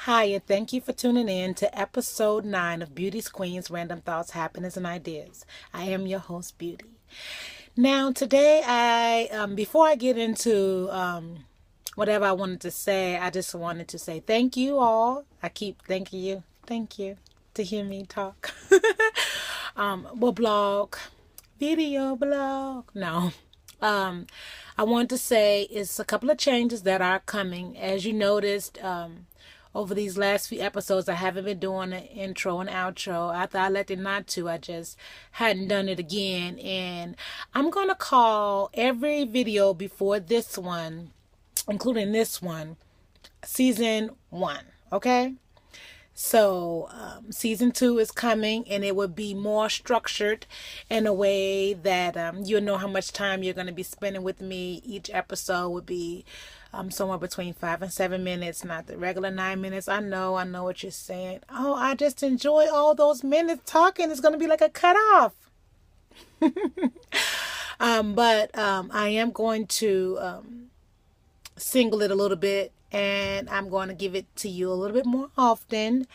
Hi, and thank you for tuning in to episode 9 of Beauty's Queens Random Thoughts, Happiness, and Ideas. I am your host, Beauty. Now, today, before I get into whatever I wanted to say, I just wanted to say thank you all. I keep thanking you. Thank you to hear me talk. Blog, video blog. No. I want to say it's a couple of changes that are coming. As you noticed, over these last few episodes, I haven't been doing an intro and outro. I thought I elected not to. I just hadn't done it again. And I'm going to call every video before this one, including this one, season 1. Okay? So, season 2 is coming, and it will be more structured in a way that you'll know how much time you're going to be spending with me. Each episode would be somewhere between 5 and 7 minutes, not the regular 9 minutes. I know what you're saying. Oh, I just enjoy all those minutes talking. It's going to be like a cutoff. But I am going to single it a little bit, and I'm going to give it to you a little bit more often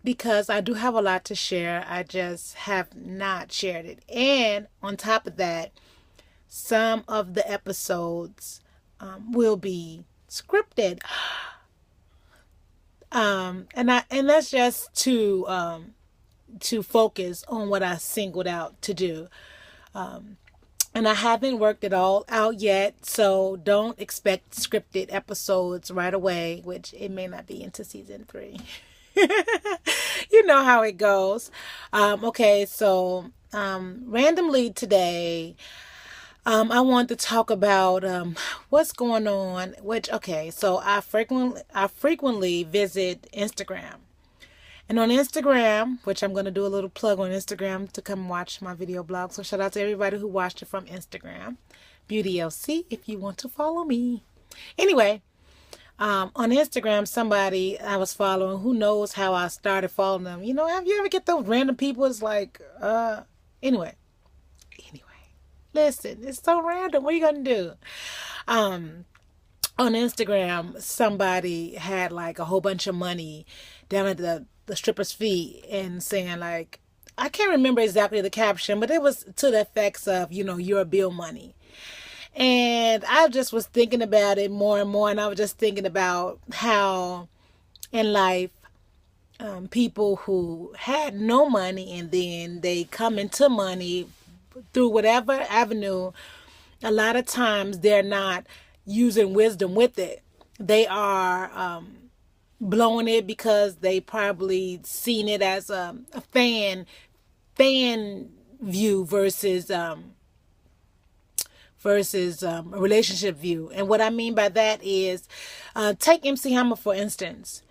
because I do have a lot to share. I just have not shared it. And on top of that, some of the episodes will be scripted. And that's just to focus on what I singled out to do. And I haven't worked it all out yet, so don't expect scripted episodes right away, which it may not be into season 3. You know how it goes. Okay, so randomly today, I want to talk about what's going on. So I frequently visit Instagram. And on Instagram, which I'm going to do a little plug on Instagram to come watch my video blog. So shout out to everybody who watched it from Instagram. BeautyLC, if you want to follow me. Anyway, on Instagram, somebody I was following, who knows how I started following them. You know, have you ever get those random people? It's like, anyway. Listen, it's so random. What are you going to do? On Instagram, somebody had like a whole bunch of money down at the stripper's feet and saying like, I can't remember exactly the caption, but it was to the effects of, your bill money. And I just was thinking about it more and more. And I was just thinking about how in life, people who had no money and then they come into money through whatever avenue, a lot of times they're not using wisdom with it. They are blowing it because they probably seen it as a fan view versus a relationship view. And what I mean by that is, take MC Hammer for instance.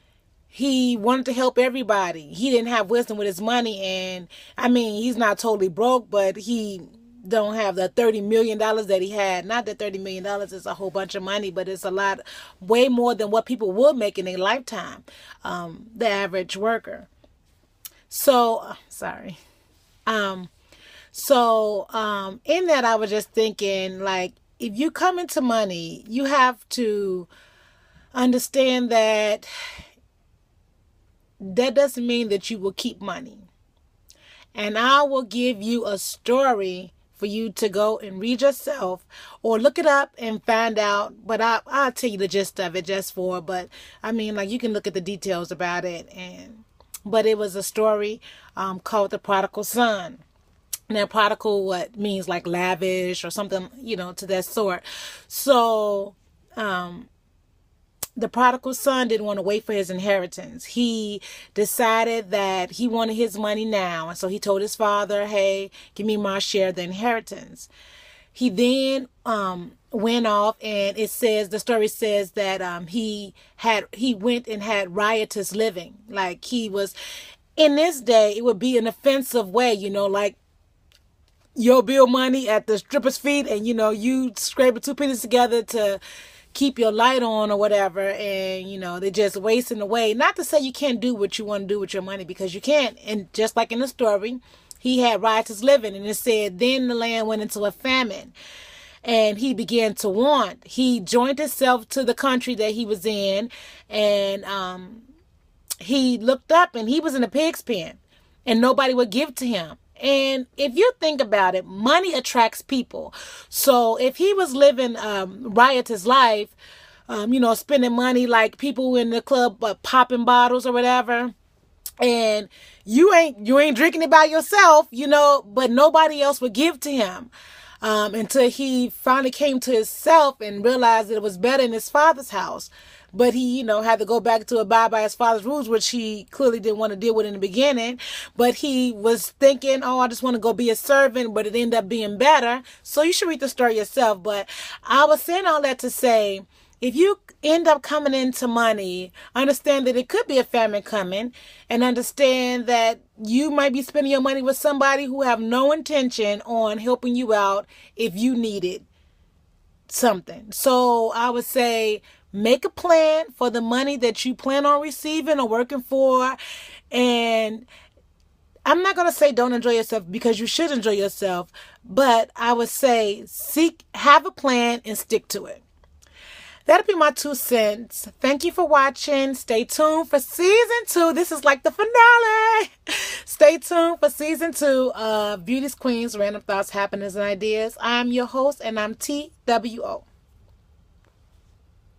He wanted to help everybody. He didn't have wisdom with his money. And I mean, he's not totally broke, but he don't have the $30 million that he had. Not that $30 million is a whole bunch of money, but it's a lot, way more than what people would make in a lifetime. The average worker. So, sorry. In that I was just thinking, like, if you come into money, you have to understand that doesn't mean that you will keep money. And I will give you a story for you to go and read yourself or look it up and find out. But I'll tell you the gist of it but I mean, like, you can look at the details about it. But it was a story called The Prodigal Son. Now, prodigal, what means like lavish or something, to that sort. So, the prodigal son didn't want to wait for his inheritance. He decided that he wanted his money now. And so he told his father, hey, give me my share of the inheritance. He then went off, and the story says that he went and had riotous living. Like, he was, in this day, it would be an offensive way, like your bill money at the stripper's feet, and you scrape 2 pennies together to keep your light on or whatever, and they're just wasting away. Not to say you can't do what you want to do with your money, because you can't. And just like in the story, he had riotous living, and it said then the land went into a famine. and he began to want. He joined himself to the country that he was in, and he looked up and he was in a pig's pen, and nobody would give to him. And if you think about it, money attracts people. So if he was living riotous life, spending money like people in the club, popping bottles or whatever, and you ain't drinking it by yourself, but nobody else would give to him. Until he finally came to himself and realized that it was better in his father's house. But he, had to go back to abide by his father's rules, which he clearly didn't want to deal with in the beginning. But he was thinking, I just want to go be a servant, but it ended up being better. So you should read the story yourself. But I was saying all that to say, if you end up coming into money, understand that it could be a famine coming, and understand that you might be spending your money with somebody who have no intention on helping you out if you needed something. So I would say, make a plan for the money that you plan on receiving or working for. And I'm not going to say don't enjoy yourself, because you should enjoy yourself. But I would say have a plan and stick to it. That'll be my 2 cents. Thank you for watching. Stay tuned for season 2. This is like the finale. Stay tuned for season 2 of Beauty's Queens, Random Thoughts, Happenings, and Ideas. I'm your host, and I'm TWO.